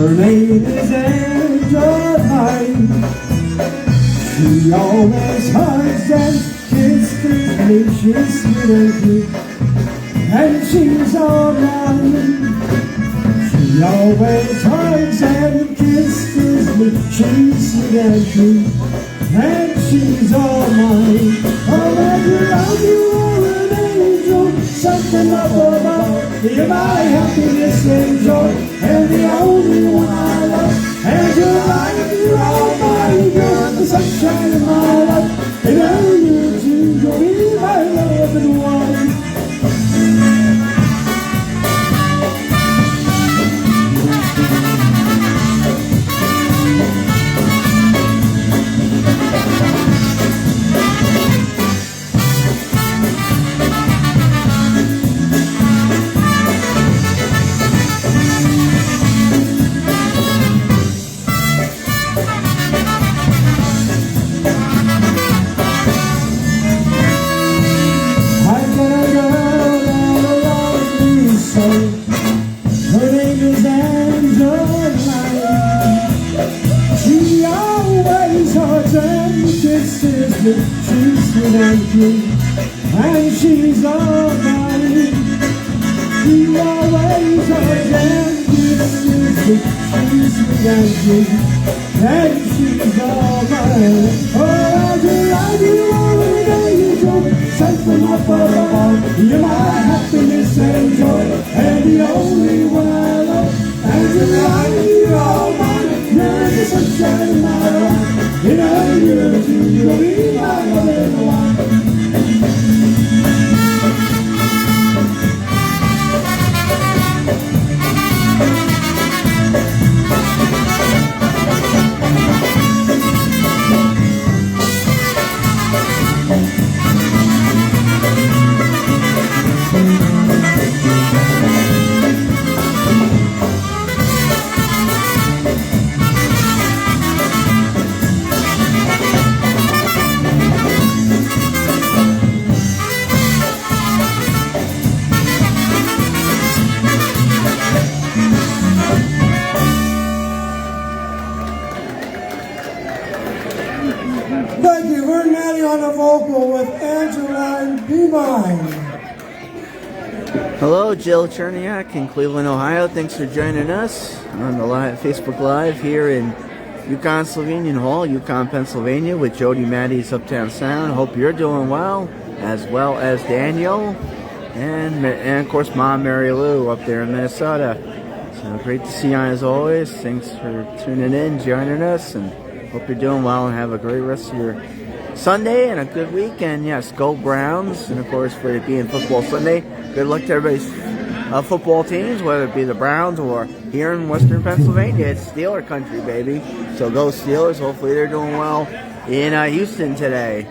Her name is Angeline. She always hugs and kisses me. She's sweet and cute, and she's all mine. She always hugs and kisses me. She's sweet and cute, and she's all mine. Oh, I love you, are an angel, something up above. You're my happiness and joy, and the only one I love. And you're like, you're all mine, you're the sunshine of my life. And I'm here to go in my love and one. She's sweet and cute, and she's all mine. She always hugs and kisses me. She's sweet and cute, and she's all mine. Oh, I love you, all the day you go, sent from up above. You're my happiness and joy, and the only one I love. And you're all mine, you're the sunshine of my life. And I'm here to be my loving wife. Thank you. We're Maddie on the vocal with Angeline Be Mine. Hello, Jill Cherniak in Cleveland, Ohio. Thanks for joining us on the Facebook Live here in Yukon, Slovenian Hall, Yukon, Pennsylvania, with Jody, Maddie's UpTown Sound. Hope you're doing well as Daniel, and of course, Mom Mary Lou up there in Minnesota. So great to see you as always. Thanks for tuning in, joining us, and hope you're doing well and have a great rest of your Sunday and a good weekend. Yes, go Browns. And of course, for it being Football Sunday, good luck to everybody's football teams, whether it be the Browns or here in Western Pennsylvania. It's Steeler country, baby. So go Steelers. Hopefully they're doing well in Houston today.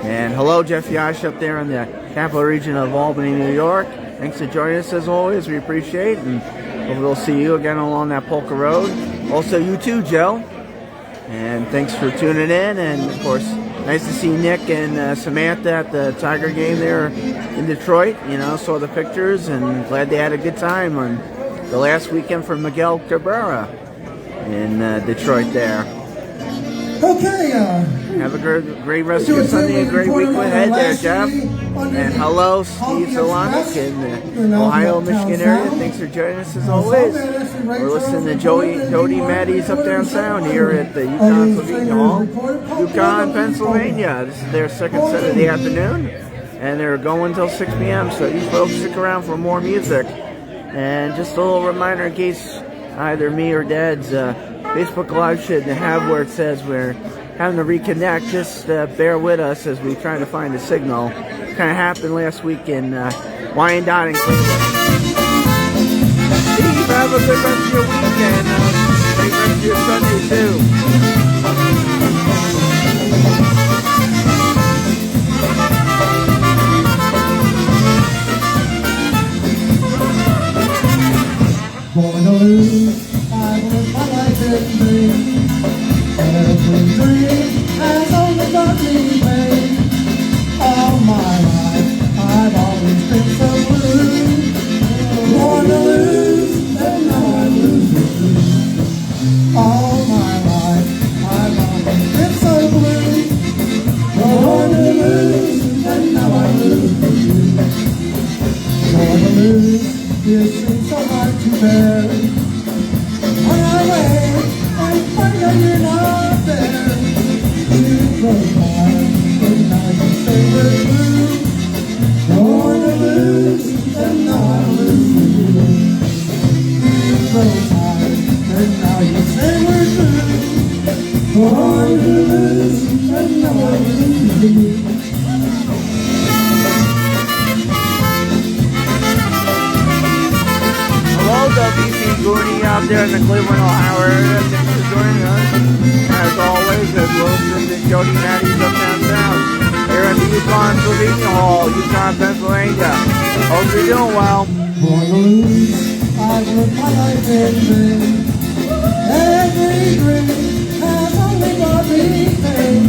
And hello, Jeff Yash up there in the capital region of Albany, New York. Thanks for joining us as always. We appreciate it. And hopefully we'll see you again along that Polka Road. Also, you too, Joe. And thanks for tuning in. And of course, nice to see Nick and Samantha at the Tiger game there in Detroit. You know, saw the pictures and glad they had a good time on the last weekend for Miguel Cabrera in Detroit there. Okay, have a great rest of your Sunday and great week ahead there, Jeff. And hello, Steve Zelanik in the Ohio, Michigan area. Thanks for joining us as always. We're listening to Jody Maddie's UpTown Sound here at the Yukon, Slovenian Hall, Yukon, Pennsylvania. This is their second set of the afternoon, and they're going until 6 p.m. So you folks stick around for more music. And just a little reminder in case either me or Dad's Facebook Live should have where it says we're having to reconnect, just bear with us as we try to find a signal. Kind of happened last week in Wyandotte and Cleveland. Steve, have a good rest of your weekend. Great rest of your Sunday too. Going to lose, I live my life in dream. Every dream has only got me pain. All my life, I've always been so blue. Born to lose, and now I'm losing. All my life I've always been so blue. Born to lose, and now I lose for you. Born to lose, it seems so hard to bear. When I wait and find that you're not there, you broke my heart, but now you say we're through. Born to lose, and now I lose for you. You broke my heart, and now you say we're through. Born to lose, and now I lose for you. Hello, WC Goody out there in the Cleveland, Ohio area. Thanks for joining us. As always, as well as the Jody, Maddie's Uptown Sound here in the Yukon, Slovenian Hall, Yukon, Pennsylvania. Hope you're doing well. Born to lose, I've lived my life in vain. Every dream has only brought me pain.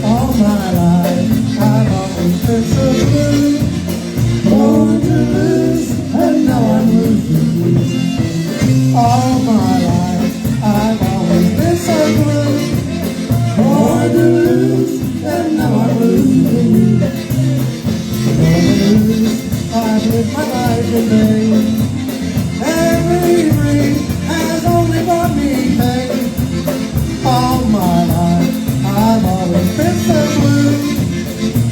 All my life I've always been so blue. Born to lose, and now I'm losing you. All my life I've always been so blue. Born to lose, and now I'm losing you. Born to lose, I've lived my life in vain. Every dream has only brought me pain. All my life I've always been so blue.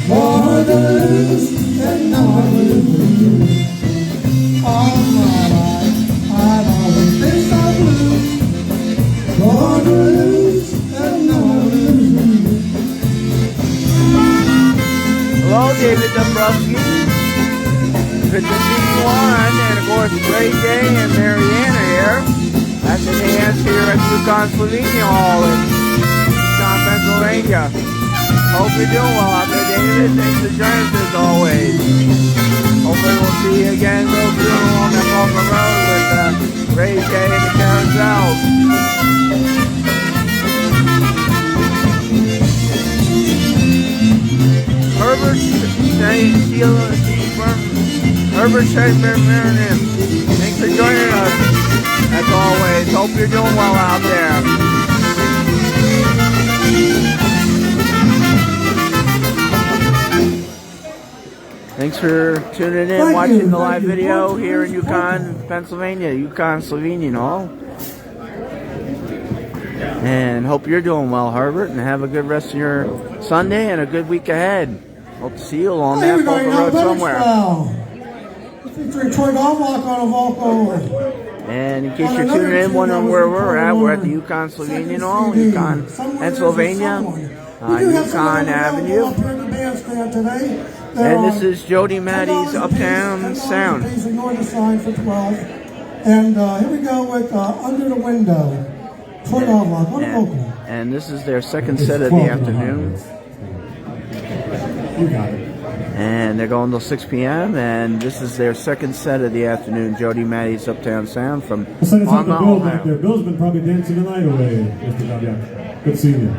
Born to lose, and now I'm losing you. All my life I've always been so blue. Born to lose, and now I'm losing you. Hello, David Dombrowski. Good to see you on, and of course, Ray Day and Mariana here. That's the dance here at Yukon Slovenian Hall in Yukon, Pennsylvania. Hope you're doing well out there, David. Thanks for joining us as always. Hopefully we'll see you again real soon along that Balkan Road with Ray Day and the Carousel. Herbert Shedman, thanks for joining us. As always, hope you're doing well out there. Thanks for tuning in, watching the live video here in Yukon, Pennsylvania, Yukon Slovenian Hall. And hope you're doing well, Herbert, and have a good rest of your Sunday and a good week ahead. Hope to see you along that Balkan Road somewhere. Featuring Troy Gomlock on a vocal. And in case you're tuning in, wondering where we're at the Yukon Slovenian Hall, Yukon, Pennsylvania, Yukon Avenue. And this is Jody, Maddie's Uptown Sound. Ignore the sign for 12. And here we go with Under the Window. Troy Gomlock on a vocal. And this is their second set of the afternoon. You got it. And they're going till 6 p.m. And this is their second set of the afternoon. Jody, Maddie's Uptown Sound from Bill back there. Bill's been probably dancing the night away, Mr. W. Good seeing you.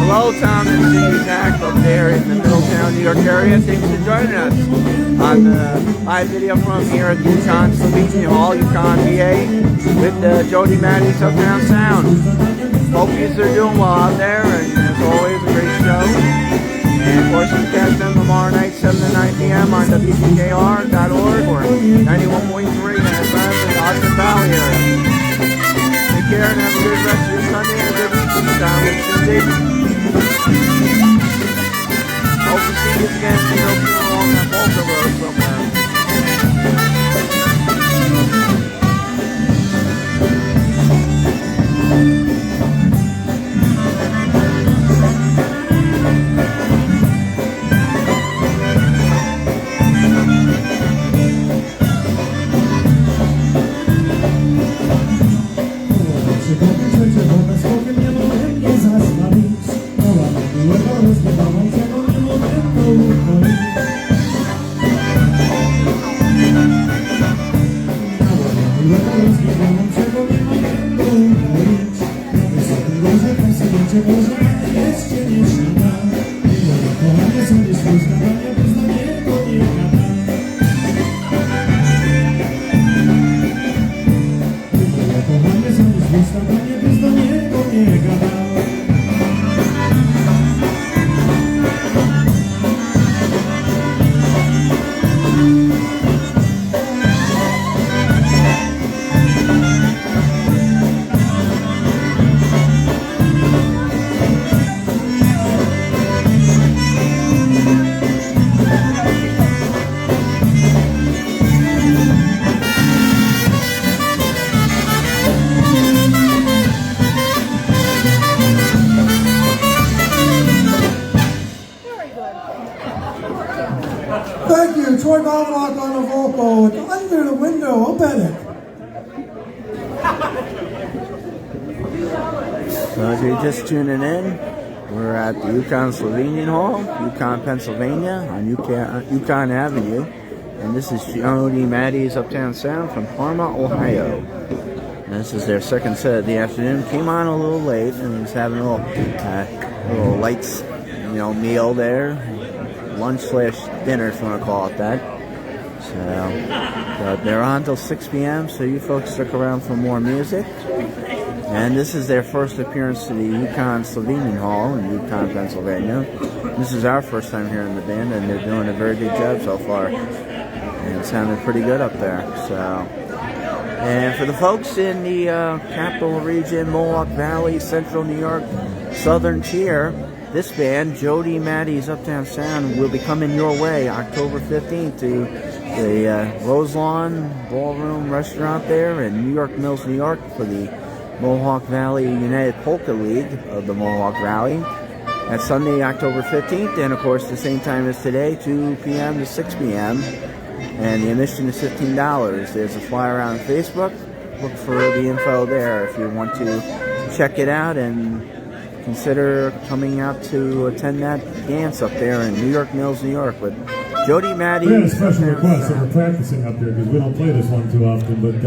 Hello, Tom and Cindy Zach up there in the Middletown, New York area. Thanks for joining us on the live video from here at the Yukon Slovenian Hall, Yukon, PA, with Jody, Maddie's Uptown Sound. Hope you are doing well out there, and as always, a great show. And of course, you can catch them tomorrow night, 7 7 to 9 p.m. on WGKR.org or 91.3 in the Austin Valley area. Take care and have a good rest of your Sunday and a good weekend. Down with Jody. Hope to see you again along that Boulder Road somewhere. Thank you, Troy Vallock on the vocal. Under the window, I'll bet it. So if you're just tuning in, we're at the Yukon Slovenian Hall, Yukon, Pennsylvania, on Yukon Avenue. And this is Jody, Maddie's Uptown Sound from Parma, Ohio. And this is their second set of the afternoon. Came on a little late and was having a little lights, meal there. Lunch/dinner, if you want to call it that. So, but they're on till 6 p.m., so you folks stick around for more music. And this is their first appearance to the Yukon Slovenian Hall in Yukon, Pennsylvania. This is our first time hearing the band, and they're doing a very good job so far. And it sounded pretty good up there. So, and for the folks in the capital region, Mohawk Valley, Central New York, Southern Tier, this band, Jody, Maddie's Uptown Sound, will be coming your way October 15th to the Roselawn Ballroom Restaurant there in New York Mills, New York for the Mohawk Valley United Polka League of the Mohawk Valley. That's Sunday, October 15th, and of course the same time as today, 2 p.m. to 6 p.m. And the admission is $15. There's a flyer on Facebook. Look for the info there if you want to check it out and consider coming out to attend that dance up there in New York Mills, New York with Jody, Maddie. We had a special request, so we're practicing up there because we don't play this one too often. But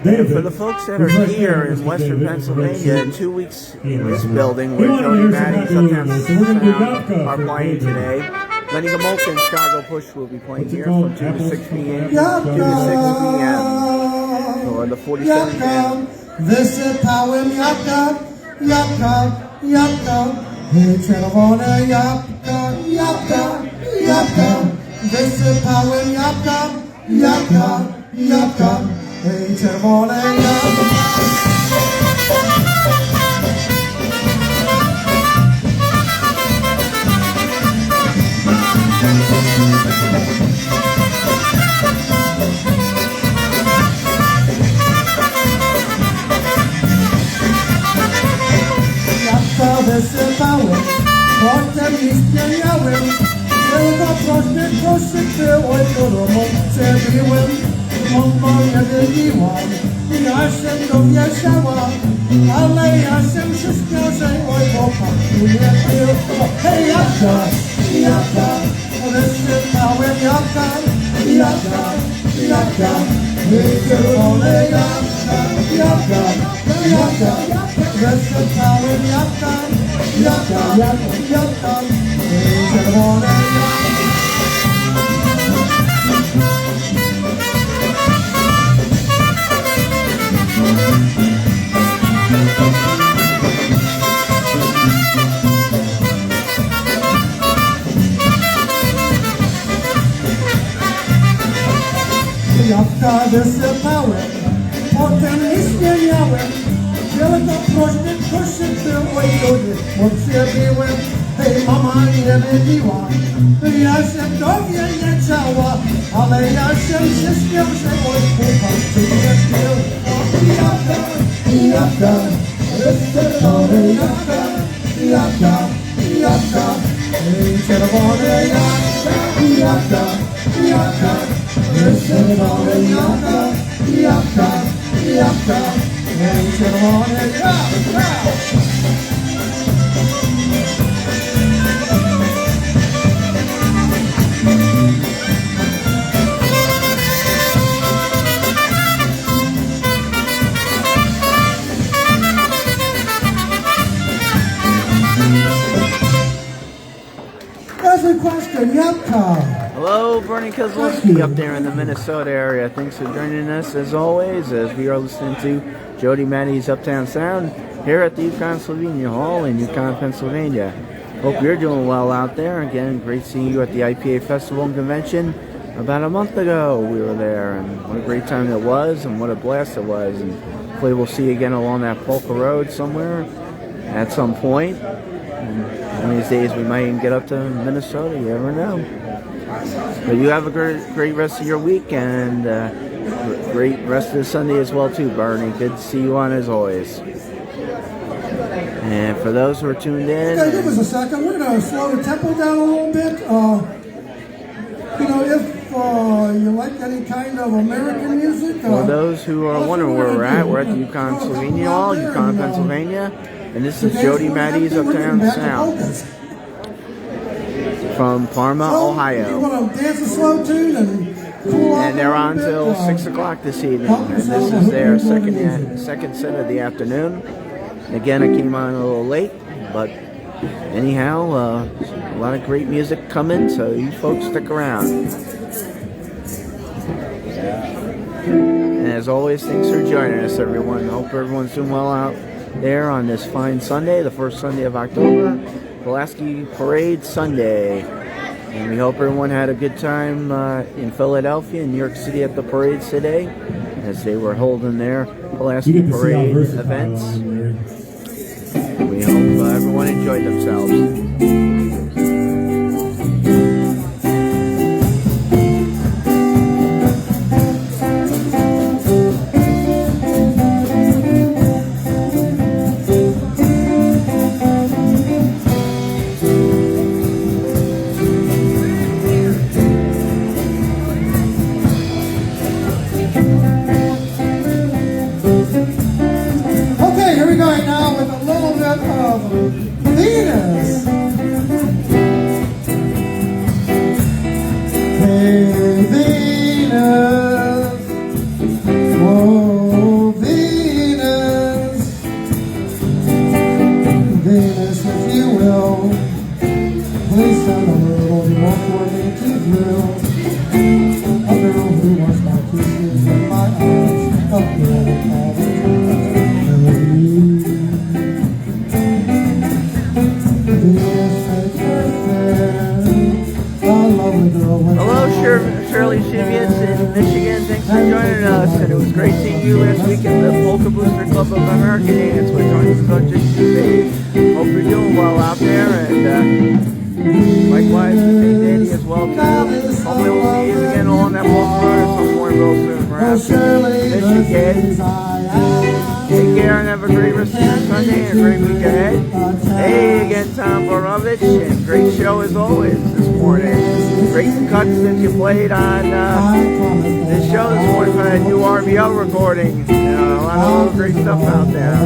David, for the folks that are here in Western Pennsylvania, in 2 weeks in this building where Jody, Maddie's Uptown Sound are playing today. Lenny Gamolka and Chicago Push will be playing here from 2 to 6 p.m. 2 to 6 p.m. for the 47th band. This is power Yaka, Yaka. Yaka, hey, Trevona, Yaka, Yaka, Yaka. This is power, Yaka, Yaka, Yaka, hey, Trevona, Yaka. Wysypały, potem listnie miałem. Tylko proszę było, do domu przebiłem. Mama mnie wybiłam, ja się dowieszała, ale ja się wszystko, że oj, chłopaku nie było. Hej, Jaka, Jaka, wysypałem Jaka, Jaka, Jaka, czerwone Jaka, Jaka, Jaka. Wysypałem Jaka, Jaka, Jaka, czerwone Jaka. jaka wysypały, potem nic nie miałem, tylko prośby był o Jody, bo przybiłem, hej mama nie wybiła, ja się dowie nie chciała, ale ja się śmiał, że oj chłopak czy nie pił, jaka wysypały, jaka, czerwone jaka, wysypały jaka, czerwone jaka. There's a question, Yukon. Hello, Bernie Kozlowski up there in the Minnesota area. Thanks for joining us as always as we are listening to Jody Maddie's Uptown Sound here at the Yukon Slovenian Hall in Yukon, Pennsylvania. Hope you're doing well out there. Again, great seeing you at the IPA Festival and Convention. About a month ago we were there, and what a great time it was and what a blast it was. And hopefully we'll see you again along that Polka Road somewhere at some point. And one of these days we might even get up to Minnesota, you never know. But you have a great rest of your week, and great rest of the Sunday as well too, Bernie. Good to see you on as always. And for those who are tuned in, okay, give us a second. We're going to slow the tempo down a little bit. If you like any kind of American music. For those who are wondering where we're at the Yukon Slovenian Hall, Yukon, Pennsylvania, and this is Jody Maddie's Uptown Sound from Parma, Ohio. You want to dance a slow tune and cool off. And they're on till 6 o'clock this evening, and this is their second set of the afternoon. Again, I came on a little late, but anyhow, a lot of great music coming, so you folks stick around. And as always, thanks for joining us, everyone. Hope everyone's doing well out there on this fine Sunday, the first Sunday of October, Pulaski Parade Sunday. And we hope everyone had a good time in Philadelphia and New York City at the parades today, as they were holding their Pulaski Parade events. We hope everyone enjoyed themselves. That you played on this show this morning for that new RBL recording. A lot of great stuff out there.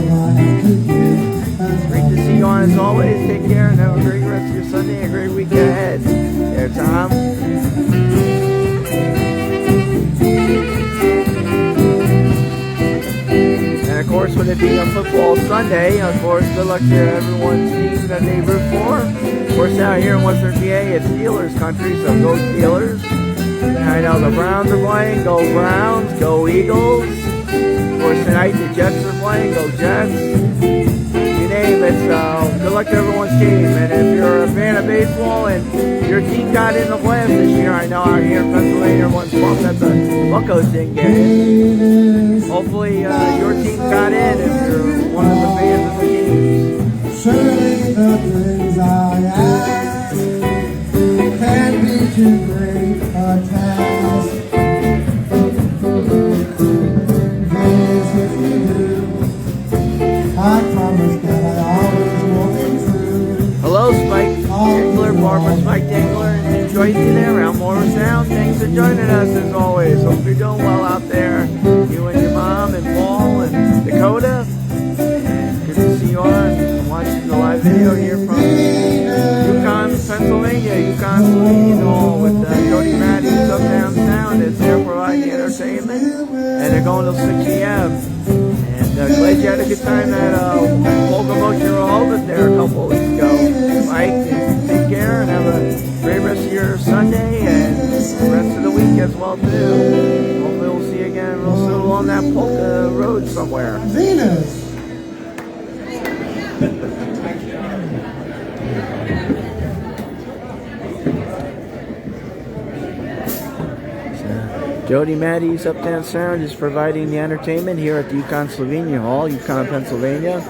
Great to see you on as always. Take care and have a great rest of your Sunday and a great week ahead. There, Tom. And of course, with it being a football Sunday, of course, good luck to everyone's team that they root for. Of course, out here in Western PA, it's Steelers country, so go Steelers. I know the Browns are playing, go Browns, go Eagles. Of course, tonight the Jets are playing, go Jets. You name it, so good luck to everyone's team. And if you're a fan of baseball and your team got in the playoffs this year, I know out here in Pennsylvania, everyone's pumped at the Buckos didn't get in. Hopefully your team got in if you're one of the fans of the team. Surely the things I ask can be too great a task. Yes, if you do, I promise that I always will be true. Hello, Spike Dangler, Barbara Spike Dangler, and Jody there, around Morristown. Thanks for joining us as always. Hope you're doing well out there. You and your mom and Paul and Dakota. And good to see you on watching the live video here from Yukon, Pennsylvania, Yukon Slovenian Hall with Jody, Maddie, UpTown Sound. It's there providing entertainment, and they're going till 6 p.m. And glad you had a good time at Polka Motion Rehoboth there a couple of weeks ago. Mike, take care and have a great rest of your Sunday and the rest of the week as well too. Hopefully we'll see you again real soon along that Polka road somewhere. Venus. Jody Maddie's UpTown Sound is providing the entertainment here at the Yukon Slovenian Hall, Yukon, Pennsylvania.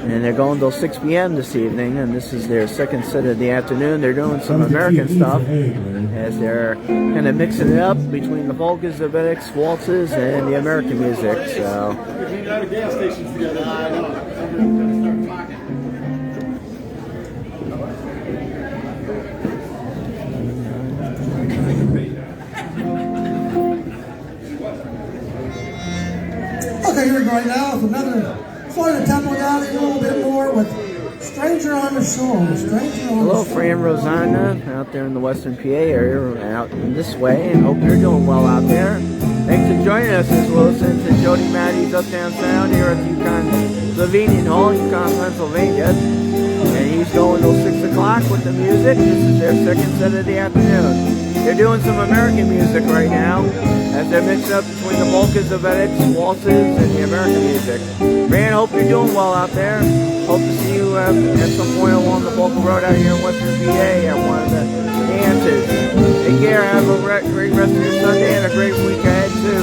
And they're going till 6 p.m. this evening, and this is their second set of the afternoon. They're doing some American stuff as they're kind of mixing it up between the polkas, the Vedics, waltzes, and the American music. So. Okay, here we go right now with another Florida tempo down a little bit more with Stranger on the Shore. Hello, Fran Rosanna, out there in the Western PA area, out in this way, and hope you're doing well out there. Thanks for joining us as well as to Jody Maddie's UpTown Sound here at the Yukon Slovenian Hall, Yukon, Pennsylvania. And he's going till 6 o'clock with the music. This is their second set of the afternoon. They're doing some American music right now as they're mixing up between the polkas, the Vedics, waltzes, and the American music. Man, hope you're doing well out there. Hope to see you at some point along the Polka Road out here in Western PA at one of the dances. Take care, have a great rest of your Sunday and a great week ahead too.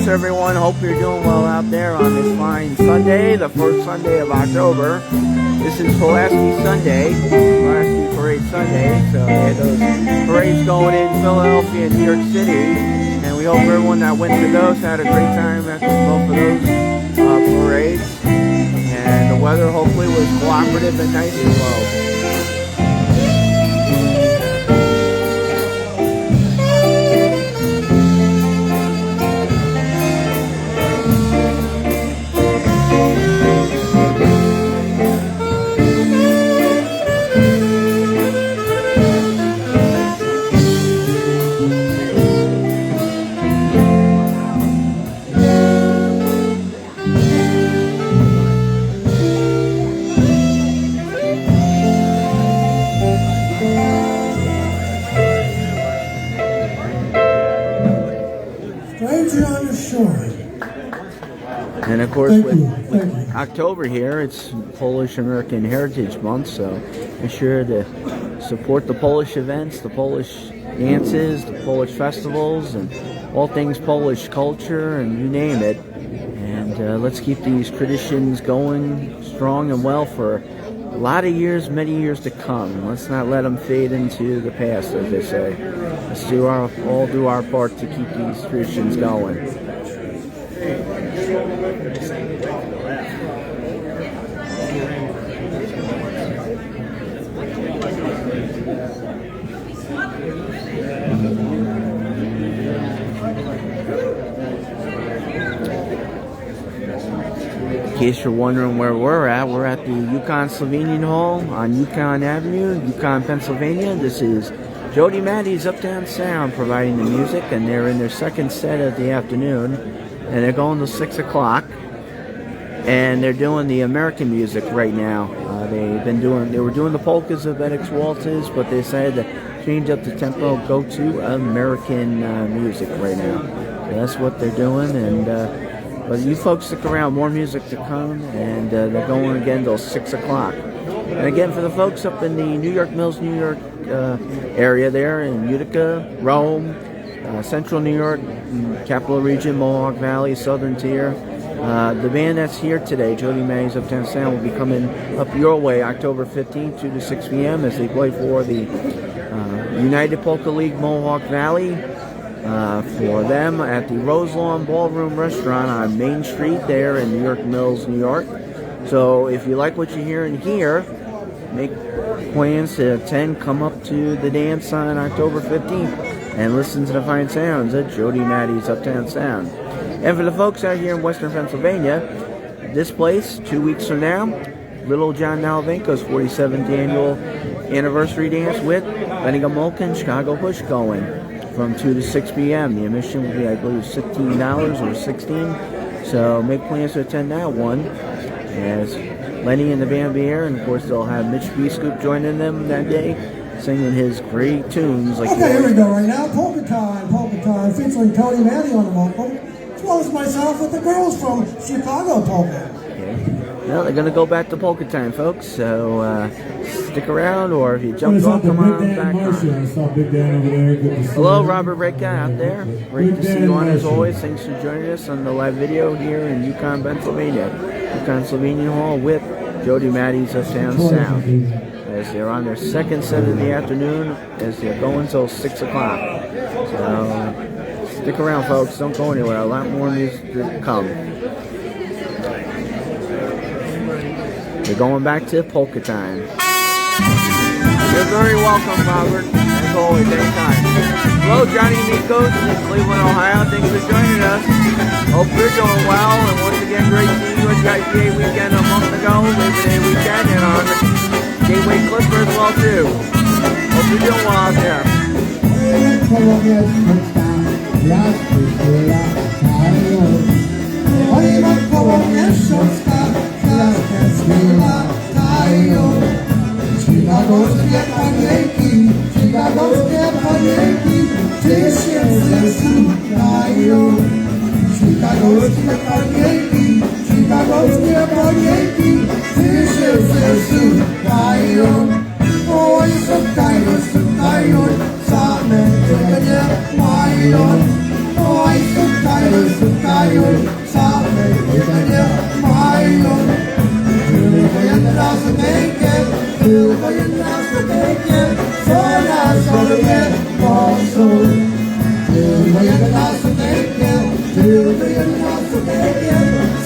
Everyone, hope you're doing well out there on this fine Sunday, the first Sunday of October. This is Pulaski Sunday, Pulaski Parade Sunday. So they had those parades going in Philadelphia and New York City, and we hope everyone that went to those had a great time at both of those parades. And the weather hopefully was cooperative and nice as well. And of course, Thank with you. October here, it's Polish American Heritage Month, so be sure to support the Polish events, the Polish dances, the Polish festivals, and all things Polish culture, and you name it. And let's keep these traditions going strong and well for a lot of years, many years to come. Let's not let them fade into the past, as they say. Let's all do our part to keep these traditions going. In case you're wondering where we're at the Yukon Slovenian Hall on Yukon Avenue, Yukon, Pennsylvania. This is Jody, Maddie's UpTown Sound providing the music, and they're in their second set of the afternoon, and they're going till 6 o'clock, and they're doing the American music right now. They were doing the polkas of Edix waltzes, but they decided to change up the tempo, go to American music right now. So that's what they're doing, and but you folks stick around, more music to come, and they're going again till 6 o'clock. And again, for the folks up in the New York Mills, New York area there, in Utica, Rome, Central New York, Capital Region, Mohawk Valley, Southern Tier, the band that's here today, Jody, Maddie's UpTown Sound, will be coming up your way October 15th, 2 to 6 p.m. as they play for the United Polka League Mohawk Valley. For them at the Roselawn Ballroom Restaurant on Main Street there in New York Mills, New York. So if you like what you're hearing here, make plans to attend, come up to the dance on October 15th and listen to the fine sounds of Jody, Maddie's UpTown Sound. And for the folks out here in Western Pennsylvania, this place, 2 weeks from now, Little John Nalvenko's 47th annual anniversary dance with Benny Gomolka, Chicago Push going from 2 to 6 p.m. The admission will be, I believe, $16 or $16. So make plans to attend that one. As Lenny and the band be here, and of course they'll have Mitch B. Scoop joining them that day, singing his great tunes. Like Okay, here we go right now. Polka Time, featuring Jody, Maddie on the vocal, as well as myself with the girls from Chicago Polka. Well, they're going to go back to Polka Time, folks, so stick around, or if you jumped off, come on back on. Hello, Robert Reka out there. Great to see you on as always. Thanks for joining us on the live video here in Yukon, Pennsylvania. Yukon Slovenian Hall with Jody, Maddie's UpTown Sound, as they're on their second set of the afternoon, as they're going till 6 o'clock. So stick around, folks. Don't go anywhere. A lot more music to come. We're going back to Polka Time. You're very welcome, Robert. As always, anytime. Hello, Johnny Nikos in Cleveland, Ohio. Thanks for joining us. Hope you're doing well. And once again, great seeing you at the IPA weekend a month ago, Labor Day weekend, and on the Gateway Clipper as well, too. Hope you're doing well out there. Chicagowskie panienki, tysięcy słuchają. Chicagowskie panienki, tysięcy słuchają. Oj, słuchają, same tego nie mają. Oj, słuchają, same tego nie mają. Tylko jedna studejkiem, co na sobie poszło. Tylko jedna studejkiem,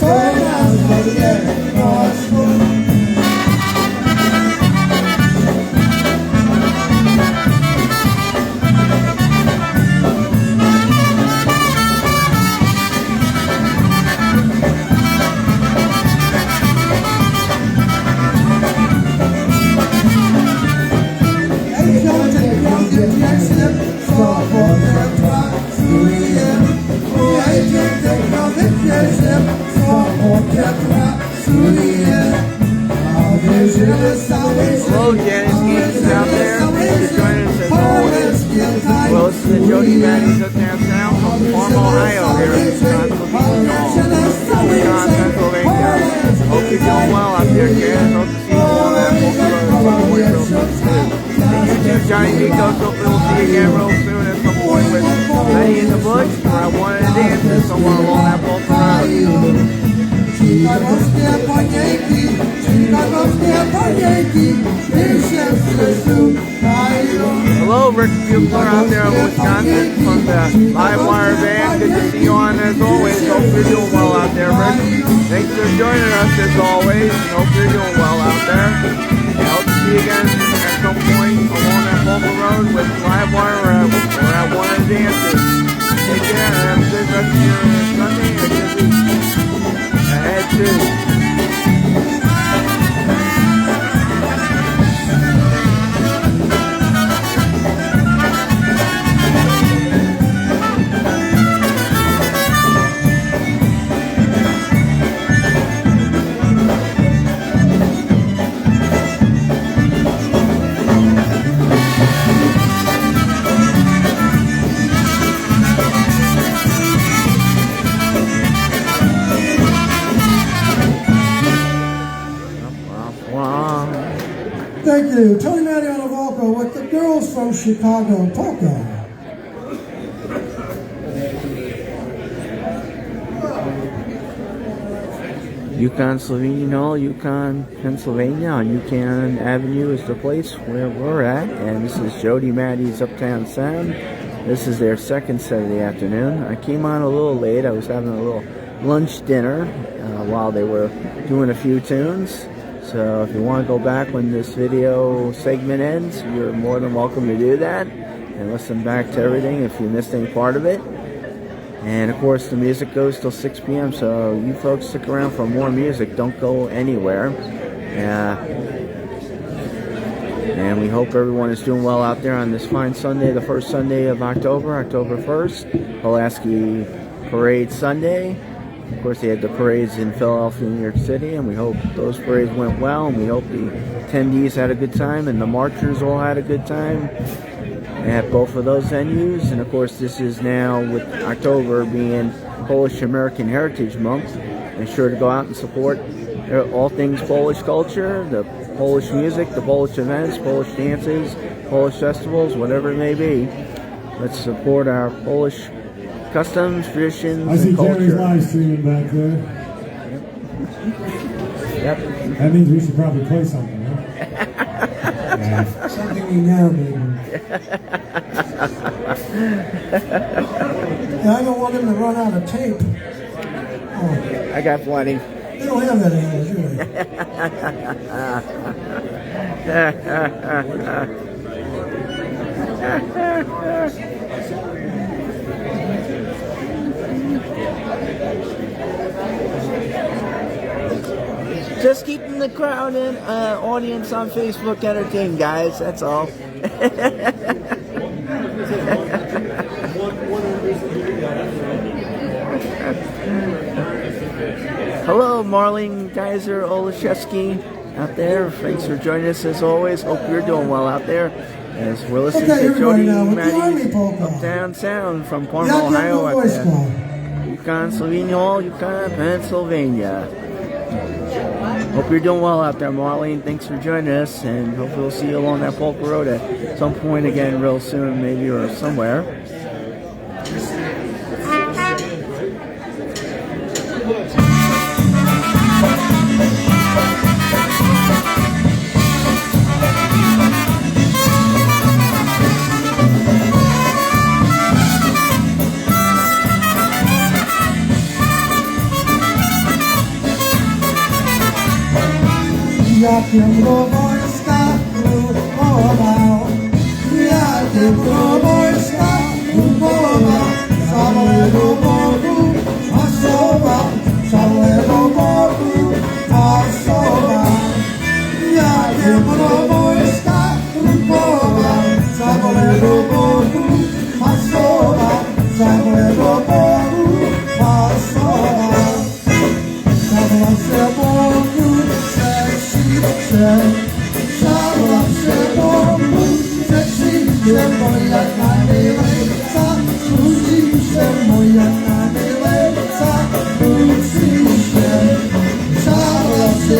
co na sobie poszło. Hello, Janice Geeks out there. Thanks for joining us as always. Well, this is the Jody, Maddie's UpTown Sound from Farm, Ohio here in Wisconsin. you're doing well out there, kids. Hope to see you on that Boulder Road real soon. And you too, Johnny Nico. Hope we'll see you again real soon at some point with Maddie in the Bush. Where I wanted to dance somewhere along that Boulder Road. Hello, Rick Bugler out there in Wisconsin from the Live Wire Band. Good to see you on as always. Hope you're doing well out there, Rick. Thanks for joining us as always. Hope you're doing well out there. I hope to see you again at some point along that local road with Live Wire or at one of the dances. Take care and have a good rest of your Sunday and a good week. Ahead too. Thank you. Tony Maddie on the vocal with the girls from Chicago Polka. Yukon Slovenian Hall, Yukon, Pennsylvania on Yukon Avenue is the place where we're at. And this is Jody Maddie's Uptown Sound. This is their second set of the afternoon. I came on a little late. I was having a little lunch dinner while they were doing a few tunes. So if you want to go back when this video segment ends, you're more than welcome to do that and listen back to everything if you missed any part of it. And of course the music goes till 6 p.m. so you folks stick around for more music. Don't go anywhere. And we hope everyone is doing well out there on this fine Sunday, the first Sunday of October, October 1st, Pulaski Parade Sunday. Of course, they had the parades in Philadelphia and New York City, and we hope those parades went well, and we hope the attendees had a good time, and the marchers all had a good time at both of those venues. And of course, this is now, with October being Polish American Heritage Month, make sure to go out and support all things Polish culture, the Polish music, the Polish events, Polish dances, Polish festivals, whatever it may be. Let's support our Polish customs, traditions, I see and culture. Jerry's live streaming back there. Yep. That means we should probably play something, huh? Yeah. Something we know, baby. Yeah, I don't want him to run out of tape. Oh. I got plenty. They don't have that anymore, do they? Just keeping the crowd and audience on Facebook entertained, guys. That's all. Hello, Marlene Geyser Olszewski out there. Thanks for joining us as always. Hope you're doing well out there. As we're listening to Jody Maddie's Uptown Sound from Parma, Ohio at the Yukon Slovenian Hall, Yukon, Pennsylvania. Hope you're doing well out there, Marlene. Thanks for joining us, and hopefully we'll see you along that Polka Road at some point again real soon, maybe, or somewhere. Jakiem do wojska próbował, jakiem do wojska próbował, całego Bogu pasował, całego Bogu pasował. Jakiem do wojska próbował, całego Bogu pasował, całego Bogu pasował. Zawołał się Bogu, Szalała się Bogu, rzeczywiście moja najlepsza, budzi się moja najlepsza, budzi się. Szalała się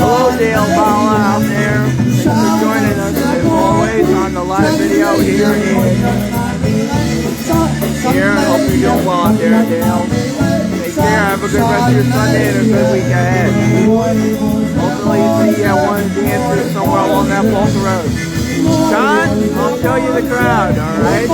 Hello, Dale Paula out there. Thanks for joining us as always on the live video here and hope you're doing well out there, Dale. Take care. Have a good rest of your Sunday and a good week ahead. Hopefully you see one dancer somewhere along that Polka Road. John, I'll show you the crowd, alright?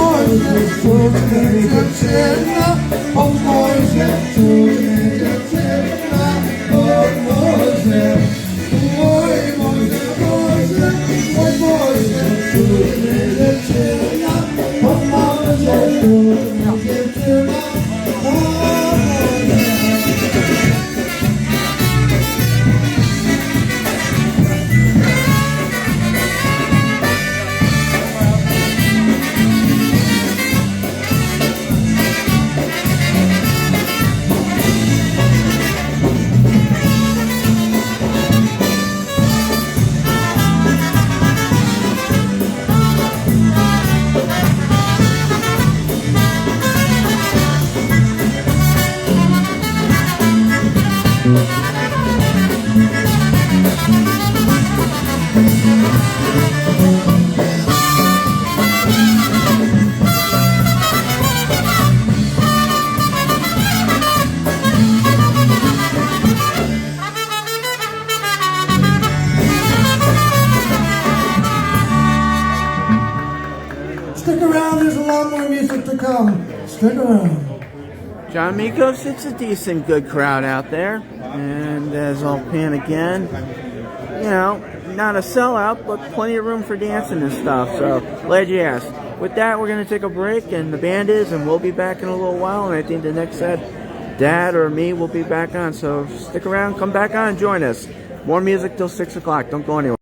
Stick around, there's a lot more music to come. Stick around. John Mikos, it's a decent, good crowd out there. And as I'll pan again, you know, not a sellout, but plenty of room for dancing and stuff. So, glad you asked. With that, we're going to take a break, and the band is, and we'll be back in a little while. And I think the next set, Dad or me will be back on. So, stick around, come back on, and join us. More music till 6 o'clock. Don't go anywhere.